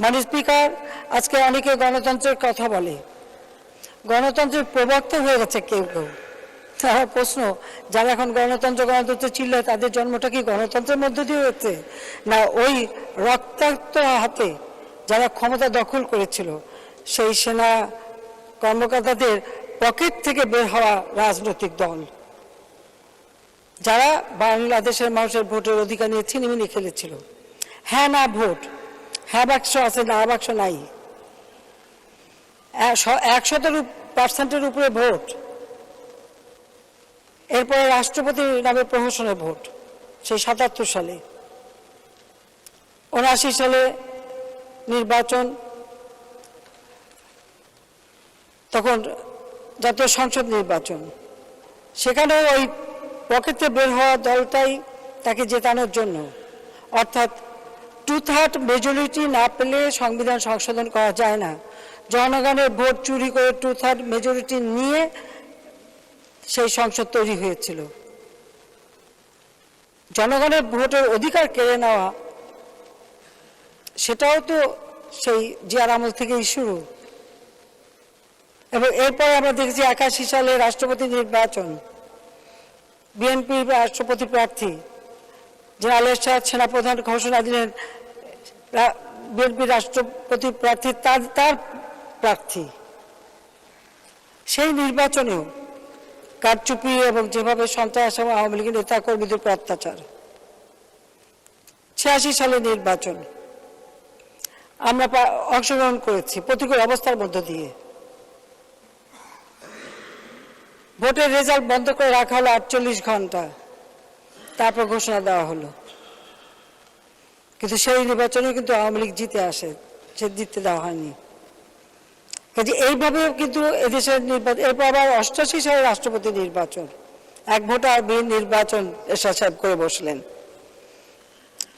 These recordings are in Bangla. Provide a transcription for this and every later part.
মাননীয় স্পিকার, আজকে অনেকে গণতন্ত্রের কথা বলে, গণতন্ত্রের প্রবক্তা হয়ে গেছে কেউ কেউ। তার প্রশ্ন, যারা এখন গণতন্ত্র চিল্লায় তাদের জন্মটা কি গণতন্ত্রের মধ্য দিয়ে হয়েছে, না ওই রক্তাক্ত হাতে যারা ক্ষমতা দখল করেছিল সেই সেনা কর্মকর্তাদের পকেট থেকে বের হওয়া রাজনৈতিক দল, যারা বাংলাদেশের মানুষের ভোটের অধিকার নিয়ে ছিনিমিনি খেলেছিল। হ্যাঁ না ভোট, হ্যাঁ বাক্স আছে, না বাক্স নাই, 100% উপরে ভোট, এরপরে রাষ্ট্রপতির নামে প্রহসনের ভোট, সেই 77 সালে, 79 সালে নির্বাচন, তখন জাতীয় সংসদ নির্বাচন, সেখানেও ওই পকেটে বের হওয়া দলটাই তাকে জেতানোর জন্য, অর্থাৎ 2/3 মেজরিটি না পেলে সংবিধান সংশোধন করা যায় না, জনগণের ভোট চুরি করে 2/3 মেজরিটি নিয়ে সেই সংসদ তৈরি হয়েছিল। জনগণের ভোটের অধিকার কেড়ে নেওয়া, সেটাও তো সেই জিয়ার আমল থেকেই শুরু। এবং এরপর আমরা দেখেছি 81 সালে রাষ্ট্রপতি নির্বাচন, বিএনপি রাষ্ট্রপতি প্রার্থী জেনারেল এরশাদ সেনাপ্রধান ঘোষণা দিলেন বিএনপি রাষ্ট্রপতি প্রার্থী তার প্রার্থী। সেই নির্বাচনেও কারচুপি এবং যেভাবে সন্ত্রাস এবং আওয়ামী লীগের নেতা কর্মীদের উপর অত্যাচার। 86 সালে নির্বাচন আমরা অংশগ্রহণ করেছি প্রতিকূল অবস্থার মধ্য দিয়ে। ভোটের রেজাল্ট বন্ধ করে রাখা হলো 48 ঘন্টা, তারপর ঘোষণা দেওয়া হলো। কিন্তু সেই নির্বাচনে কিন্তু আওয়ামী লীগ জিতে আসে, সে জিততে দেওয়া হয়নি। কাজে এইভাবেও কিন্তু এদেশের নির্বাচন, এরপর আবার 88 সালে রাষ্ট্রপতি নির্বাচন, এক ভোটার বিহীন নির্বাচন এরশাদ সাহেব করে বসলেন।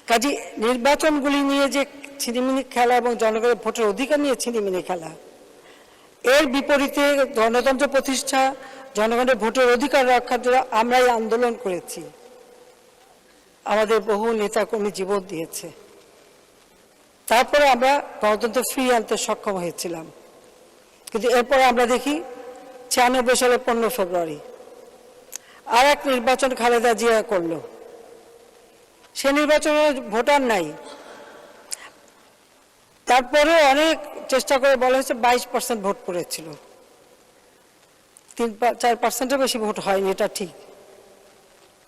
কাজে নির্বাচনগুলি নিয়ে যে ছিনিমিনি খেলা এবং জনগণের ভোটের অধিকার নিয়ে ছিনিমিনি খেলা, এর বিপরীতে গণতন্ত্র প্রতিষ্ঠা, জনগণের ভোটের অধিকার রক্ষার জন্য আমরাই আন্দোলন করেছি, আমাদের বহু নেতাকর্মী জীবন দিয়েছে, তারপরে আমরা গণতন্ত্র ফিরিয়ে আনতে সক্ষম হয়েছিলাম। কিন্তু এরপরে আমরা দেখি 96 সালে 15 ফেব্রুয়ারি আর এক নির্বাচন খালেদা জিয়া করলো। সে নির্বাচনে ভোটার নাই, তারপরে অনেক চেষ্টা করে বলা হয়েছে 22% ভোট পড়েছিল, 3-4%-এর বেশি ভোট হয়নি, এটা ঠিক।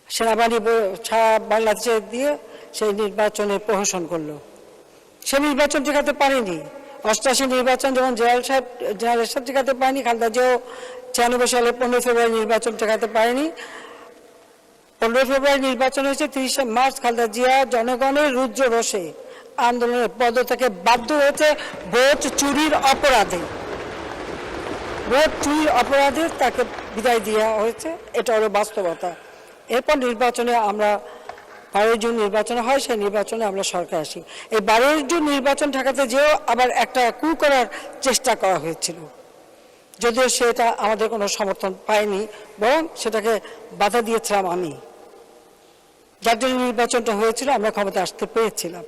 সেনাবাহিনী ছাড়া বাংলাদেশে দিয়ে সেই নির্বাচনে প্রহসন করলো, সে নির্বাচন ঠেকাতে পারেনি। 88 নির্বাচন যেমন জেনারেল এরশাদ ঠেকাতে পারেনি, খালেদা জিয়াও 96 সালে 15 ফেব্রুয়ারি নির্বাচন ঠেকাতে পারেনি। 15 ফেব্রুয়ারি নির্বাচন হয়েছে, 30 মার্চ খালেদা জিয়া জনগণের রুদ্র রোষে আন্দোলনের পদত্যাগে বাধ্য হয়েছে ভোট চুরির অপরাধে। ভোট চুরির অপরাধে তাকে বিদায় দেওয়া হয়েছে, এটা হলো বাস্তবতা। এরপর নির্বাচনে আমরা 12 জুন নির্বাচন হয়, সেই নির্বাচনে আমরা সরকার আসি। এই 12 জুন নির্বাচন ঠেকাতে যেও আবার একটা কু করার চেষ্টা করা হয়েছিল, যদিও সেটা আমাদের কোনো সমর্থন পায়নি, বরং সেটাকে বাধা দিয়েছিলাম আমি, যার জন্য নির্বাচনটা হয়েছিল, আমরা ক্ষমতা আসতে পেরেছিলাম।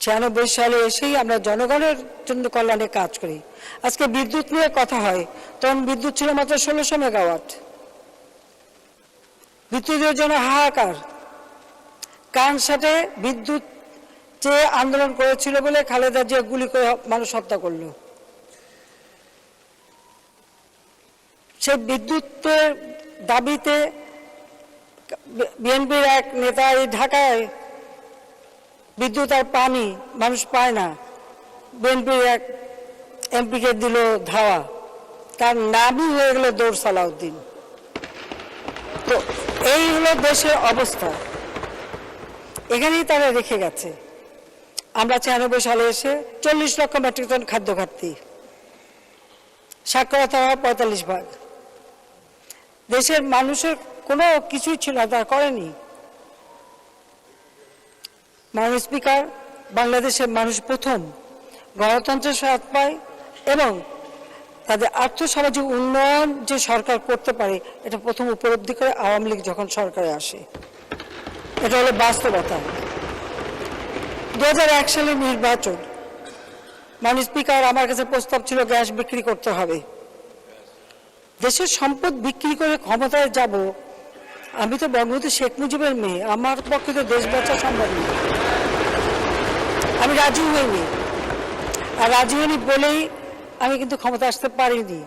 96 সালে এসেই আমরা জনগণের জন্য কল্যাণে কাজ করি। আজকে বিদ্যুৎ নিয়ে কথা হয়, তখন বিদ্যুৎ ছিল মাত্র 1600 মেগাওয়াট, বিদ্যুতের জন্য হাহাকার। কানসাটে বিদ্যুৎ যে আন্দোলন করেছিল বলে খালেদা জিয়া গুলি করে মানুষ হত্যা করল। সেই বিদ্যুতের দাবিতে বিএনপির এক নেতা এই ঢাকায় বিদ্যুৎ আর পানি মানুষ পায় না, বিএনপির এক এমপিকে দিল ধাওয়া, তার নামই হয়ে গেল দৌড় সালাউদ্দিন। তো এই হলো দেশের অবস্থা, এখানেই তারা রেখে গেছে। আমরা 96 সালে এসে 40 লক্ষ মেট্রিক টন খাদ্য ঘাটতি, সাক্ষরতা হওয়া 45%। দেশের মানুষের কোনো কিছুই ছিল না, তারা করেনি। মাননীয় স্পিকার, বাংলাদেশের মানুষ প্রথম গণতন্ত্রের স্বাদ পায় এবং তাদের আর্থসামাজিক উন্নয়ন যে সরকার করতে পারে এটা প্রথম উপলব্ধি করে আওয়ামী লীগ যখন সরকারে আসে। এটা হলো বাস্তবতা। 2001 সালের নির্বাচন, মাননীয় স্পিকার, আমার কাছে প্রস্তাব ছিল গ্যাস বিক্রি করতে হবে। দেশের সম্পদ বিক্রি করে ক্ষমতায় যাব, আমি তো বঙ্গবন্ধু শেখ মুজিবের মেয়ে, আমার পক্ষে তো দেশ বাঁচা সম্ভব নয়। আমি রাজি হইনি, আর রাজি হইনি বলেই আমি কিন্তু ক্ষমতা আসতে পারিনি।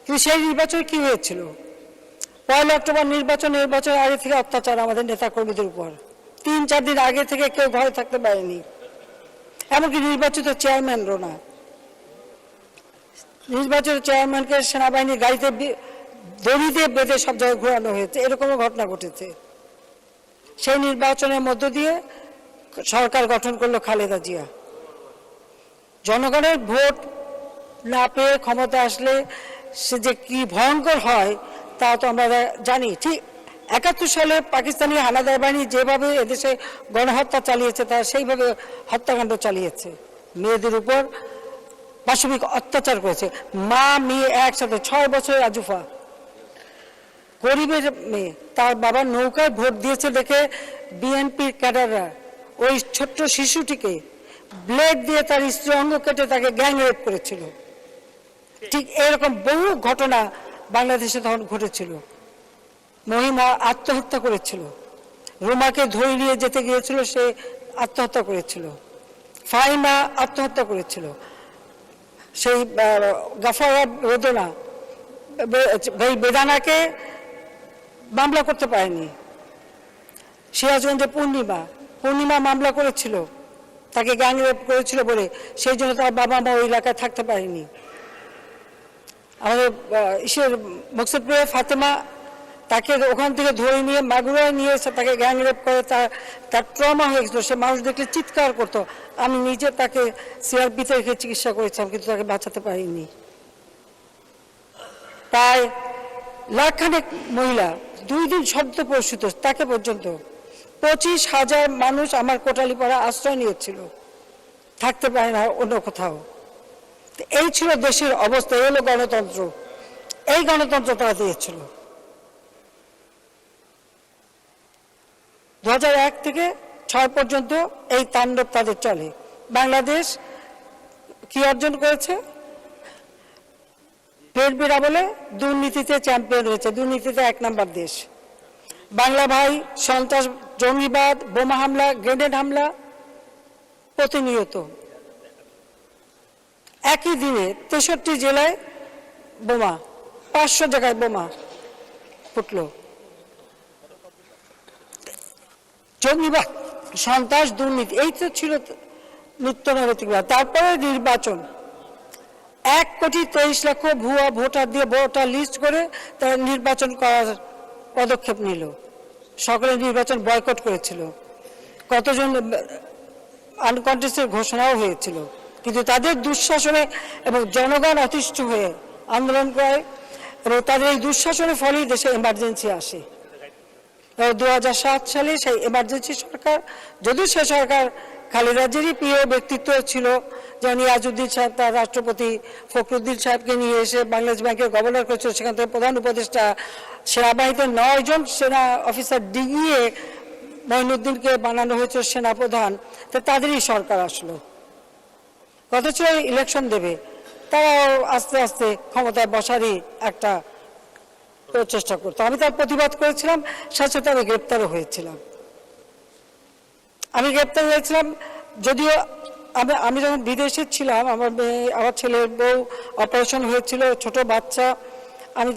কিন্তু সেই নির্বাচনে কি হয়েছিল? 1 অক্টোবর নির্বাচনের আগে থেকে অত্যাচার আমাদের নেতা কর্মীদের উপর। 3-4 দিন আগে থেকে কেউ ঘরে থাকতে পারেনি, এমনকি নির্বাচিত চেয়ারম্যানও না। নির্বাচিত চেয়ারম্যানকে সেনাবাহিনীর গাড়িতে দড়ি দিয়ে বেঁধে সব জায়গায় ঘোরানো হয়েছে, এরকমও ঘটনা ঘটেছে। সেই নির্বাচনের মধ্য দিয়ে সরকার গঠন করলো খালেদা জিয়া। জনগণের ভোট না পেয়ে ক্ষমতা আসলে সে যে কি ভয়ঙ্কর হয় তা তো আমরা জানি। ঠিক 71 সালে পাকিস্তানি হানাদার বাহিনী যেভাবে এদেশে গণহত্যা চালিয়েছে, তারা সেইভাবে হত্যাকাণ্ড চালিয়েছে, মেয়েদের উপর পাশবিক অত্যাচার করেছে। মা মেয়ে একসাথে, 6 বছরের আজুফা, গরিবের মেয়ে, তার বাবার নৌকায় ভোট দিয়েছে দেখে বিএনপির ক্যাডাররা ওই ছোট্ট শিশুটিকে ব্লেড দিয়ে তার স্ত্রী অঙ্গ কেটে তাকে গ্যাং রেপ করেছিল। ঠিক এরকম বহু ঘটনা বাংলাদেশে তখন ঘটেছিল। মহিমা আত্মহত্যা করেছিল, রুমাকে ধরে নিয়ে যেতে গিয়েছিল, সে আত্মহত্যা করেছিল। ফাহিমা আত্মহত্যা করেছিল। সেই গাফারা বেদানাকে মামলা করতে পারেনি। সিরাজগঞ্জে পূর্ণিমা মামলা করেছিল, তাকে গ্যাং রেপ করেছিল বলে, সেই জন্য তার বাবা মা ওই এলাকায় থাকতে পারেনি। আমাদের মকসুদপুরে ফাতেমা, তাকে ওখান থেকে ধরে নিয়ে মাগুরায় নিয়ে এসে তাকে গ্যাং রেপ করে, তার ট্রমা হয়ে গেছিল। সে মানুষ দেখলে চিৎকার করতো। আমি নিজে তাকে সিআরপিতে রেখে চিকিৎসা করেছিলাম, কিন্তু তাকে বাঁচাতে পারিনি। প্রায় লাখখানেক মহিলা 2 দিন শব্দপ্রসূত, তাকে পর্যন্ত 25,000 মানুষ আমার কোটালীপাড়া আশ্রয় নিয়েছিল, থাকতে পারে না অন্য কোথাও। এই ছিল দেশের অবস্থা। এই হলো গণতন্ত্র। এই গণতন্ত্র তারা দিয়েছিল। 2001 থেকে 6 পর্যন্ত এই তাণ্ডব তাদের চলে। বাংলাদেশ কি অর্জন করেছে? পেট বিড়া বলে দুর্নীতিতে চ্যাম্পিয়ন হয়েছে, দুর্নীতিতে 1 নম্বর দেশ। বাংলা ভাই, সন্ত্রাস, জঙ্গিবাদ, বোমা হামলা, গ্রেনেড হামলা প্রতিনিয়ত। একই দিনে 63 জেলায় বোমা, 500 জায়গায় বোমা ফুটল। জঙ্গিবাদ, সন্ত্রাস, দুর্নীতি, এই তো ছিল নিত্য নৈতিকবাদ। তারপরে নির্বাচন, 1,23,00,000 ভুয়া ভোটার দিয়ে ভোটার লিস্ট করে তারা নির্বাচন করার পদক্ষেপ নিল। সকলে নির্বাচন বয়কট করেছিল, কতজন আনকন্টেস্টেড ঘোষণাও হয়েছিল। কিন্তু তাদের দুঃশাসনে এবং জনগণ অতিষ্ঠ হয়ে আন্দোলন করে, এবং তাদের এই দুঃশাসনের ফলেই দেশে এমার্জেন্সি আসে। 2007 সালে সেই এমার্জেন্সি সরকার, যদিও সে সরকার খালেদা জিয়ারই প্রিয় ব্যক্তিত্ব ছিল, যেমন নিয়াজউদ্দিন সাহেব তার রাষ্ট্রপতি ফখরুদ্দিন সাহেবকে নিয়ে এসে বাংলাদেশ ব্যাংকের গভর্নর করেছিল, সেখান থেকে প্রধান উপদেষ্টা, সেনাবাহিনীতে 9 জন সেনা অফিসার ডিগিয়ে মঈনুদ্দিনকে বানানো হয়েছিল সেনাপ্রধান। তো তাদেরই সরকার আসলো, কথা ছিল ইলেকশন দেবে, তারা আস্তে আস্তে ক্ষমতায় বসারই একটা প্রচেষ্টা করতো। আমি তার প্রতিবাদ করেছিলাম, সাথে সাথে আমি গ্রেপ্তারও হয়েছিলাম। যদিও আমি যখন বিদেশে ছিলাম, আমার ছেলের বউ অপারেশন হয়েছিল, ছোট বাচ্চা, আমি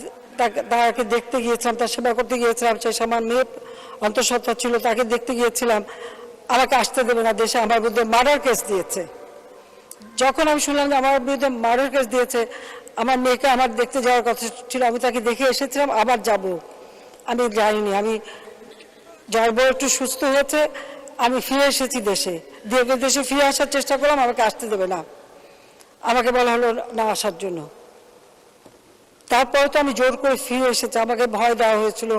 তাকে দেখতে গিয়েছিলাম, তার সেবা করতে গিয়েছিলাম। সেই সময় মেয়ে অন্তঃসত্ত্বা ছিল, তাকে দেখতে গিয়েছিলাম। আমাকে আসতে দেবে না দেশে, আমার বিরুদ্ধে মার্ডার কেস দিয়েছে। যখন আমি শুনলাম যে আমার বিরুদ্ধে মার্ডার কেস দিয়েছে, আমার মেয়েকে আমার দেখতে যাওয়ার কথা ছিল, আমি তাকে দেখে এসেছিলাম, আবার যাব। আমি যাইনি। আমি যার বউ একটু সুস্থ হয়েছে, আমি ফিরে এসেছি দেশে। দেশে ফিরে আসার চেষ্টা করলাম, আমাকে আসতে দেবে না, আমাকে বলা হলো না আসার জন্য। তারপরে তো আমি জোর করে ফিরে এসেছি, আমাকে ভয় দেওয়া হয়েছিল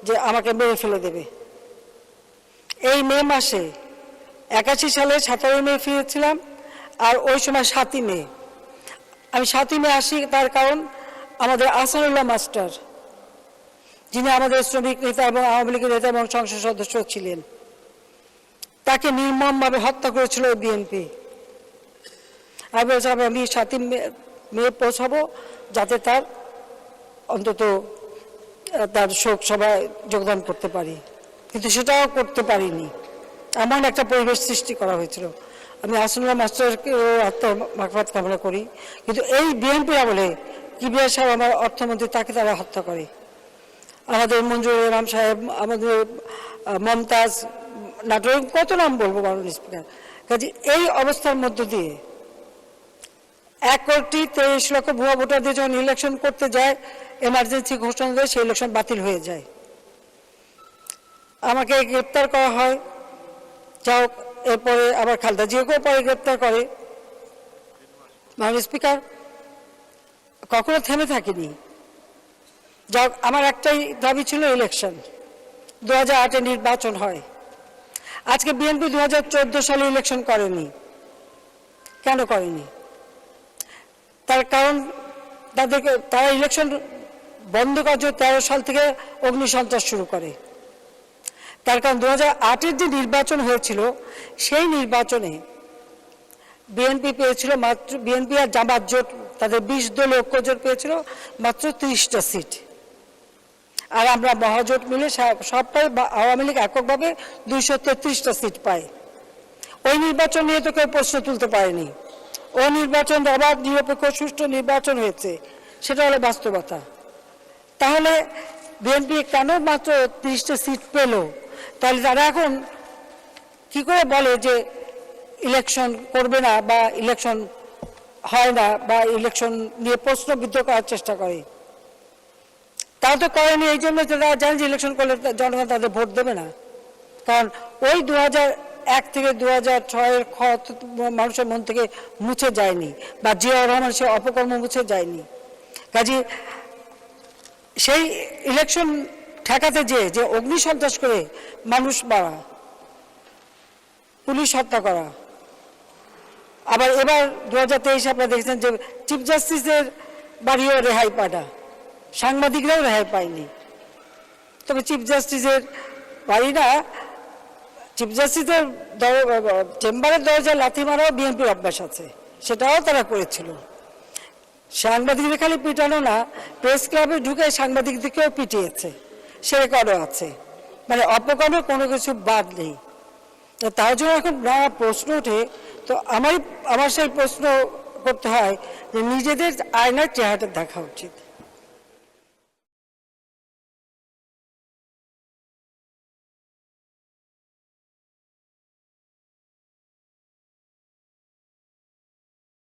যে আমাকে মেরে ফেলে দেবে। এই মে মাসে 81 সালে 17 মে ফিরেছিলাম, আর ওই সময় 7 মে। আমি 7 মে আসি, তার কারণ আমাদের আহসানুল্লাহ মাস্টার, যিনি আমাদের শ্রমিক নেতা এবং আওয়ামী লীগের নেতা এবং সংসদ সদস্য ছিলেন, তাকে নির্মমভাবে হত্যা করেছিল বিএনপি। আমি বলছিলাম আমি 7ই মে পৌঁছাবো যাতে তার অন্তত তার শোক সভায় যোগদান করতে পারি, কিন্তু সেটাও করতে পারিনি। এমন একটা পরিবেশ সৃষ্টি করা হয়েছিল। আমি আসনুল্লাহ মাস্টারকে আত্মার মাগফিরাত কামনা করি, কিন্তু এই বিএনপি আমলে কিবরিয়া সাহেব আমার অর্থমন্ত্রী, তাকে তারা হত্যা করে। আমাদের মঞ্জুর রহমান সাহেব, আমাদের মমতাজ, নাটোর, কত নাম বলবো মাননীয় স্পিকার। কাজে এই অবস্থার মধ্য দিয়ে 1,23,00,000 ভুয়া ভোটার দিয়ে যখন ইলেকশন করতে যায়, এমার্জেন্সি ঘোষণা দেয়, সেই ইলেকশন বাতিল হয়ে যায়। আমাকে গ্রেপ্তার করা হয়, যাও, এরপরে আবার খালেদা জিয়াকেও পরে গ্রেপ্তার করে। মাননীয় স্পিকার, কখনো থেমে থাকিনি। যাও, আমার একটাই দাবি ছিল ইলেকশন, 2008-এ নির্বাচন হয়। আজকে বিএনপি 2014 সালে ইলেকশন করেনি। কেন করেনি? তার কারণ তারা ইলেকশন বন্ধ করার জন্য 13 সাল থেকে অগ্নিসন্ত্রাস শুরু করে। তার কারণ 2008-এর যে নির্বাচন হয়েছিল, সেই নির্বাচনে বিএনপি পেয়েছিল মাত্র, বিএনপি আর জামাত জোট তাদের 20 দলীয় ঐক্যজোট পেয়েছিল মাত্র 30টা সিট। আর আমরা মহাজোট মিলে সবটাই, আওয়ামী লীগ এককভাবে 233টা সিট পায়। ওই নির্বাচন নিয়ে তো কেউ প্রশ্ন তুলতে পারেনি। ওই নির্বাচন অবাধ, নিরপেক্ষ, সুষ্ঠু নির্বাচন হয়েছে, সেটা হলো বাস্তবতা। তাহলে বিএনপি কেন মাত্র 30টা সিট পেল? তাহলে তারা এখন কি করে বলে যে ইলেকশন করবে না, বা ইলেকশন হয় না, বা ইলেকশন নিয়ে প্রশ্নবিদ্ধ করার চেষ্টা করে? তারা তো করেনি এই জন্য তারা জানে যে ইলেকশন করলে জনগণ তাদের ভোট দেবে না। কারণ ওই 2001 থেকে 2006-এর ক্ষত মানুষের মন থেকে মুছে যায়নি, বা জিয়াউর রহমান সে অপকর্ম মুছে যায়নি। কাজে সেই ইলেকশন ঠেকাতে যে অগ্নিসন্ত্রাস করে মানুষ মারা, পুলিশ হত্যা করা, আবার এবার 2023 আপনারা দেখেছেন যে চিফ জাস্টিসের বাড়িও রেহাই পাটা, সাংবাদিকরাও রেহাই পায়নি। তবে চিফ জাস্টিসের বাড়ি না, চিফ জাস্টিসের চেম্বারের দরজায় লাথি মারাও বিএনপির অভ্যাস আছে, সেটাও তারা করেছিল। সাংবাদিকদের খালি পিটানো না, প্রেস ক্লাবে ঢুকে সাংবাদিকদেরকেও পিটিয়েছে, সে রেকর্ডও আছে। মানে অপকর্মের কোনো কিছু বাদ নেই। তো তার জন্য এখন নানা প্রশ্ন ওঠে। তো আমার সেই প্রশ্ন করতে হয় যে নিজেদের আয়নার চেহারাটা দেখা উচিত।